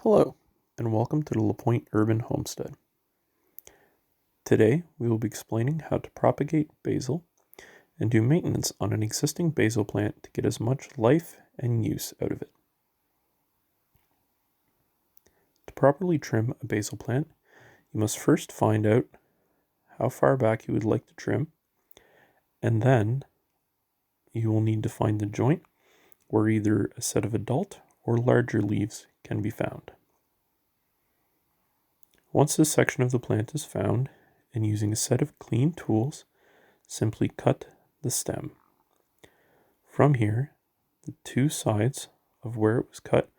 Hello, and welcome to the LaPointe Urban Homestead. Today, we will be explaining how to propagate basil and do maintenance on an existing basil plant to get as much life and use out of it. To properly trim a basil plant, you must first find out how far back you would like to trim, and then you will need to find the joint where either a set of adult or larger leaves can be found. Once this section of the plant is found, and using a set of clean tools, simply cut the stem. From here, the two sides of where it was cut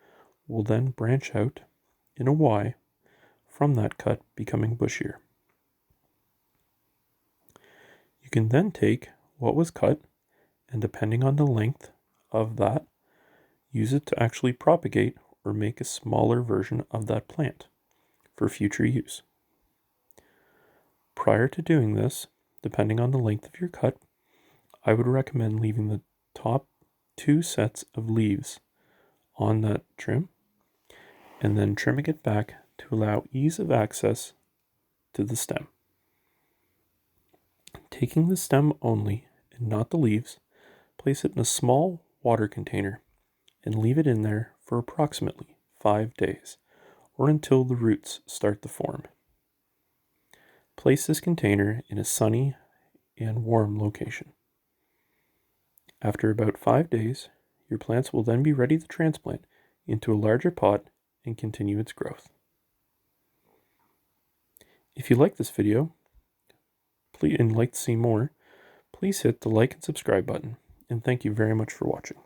will then branch out in a Y from that cut, becoming bushier. You can then take what was cut, and depending on the length of that, use it to actually propagate or make a smaller version of that plant for future use. Prior to doing this, depending on the length of your cut, I would recommend leaving the top two sets of leaves on that trim and then trimming it back to allow ease of access to the stem. Taking the stem only and not the leaves, place it in a small water container and leave it in there for approximately 5 days or until the roots start to form. Place this container in a sunny and warm location. After about 5 days, your plants will then be ready to transplant into a larger pot and continue its growth. If you like this video and like to see more, please hit the like and subscribe button, and thank you very much for watching.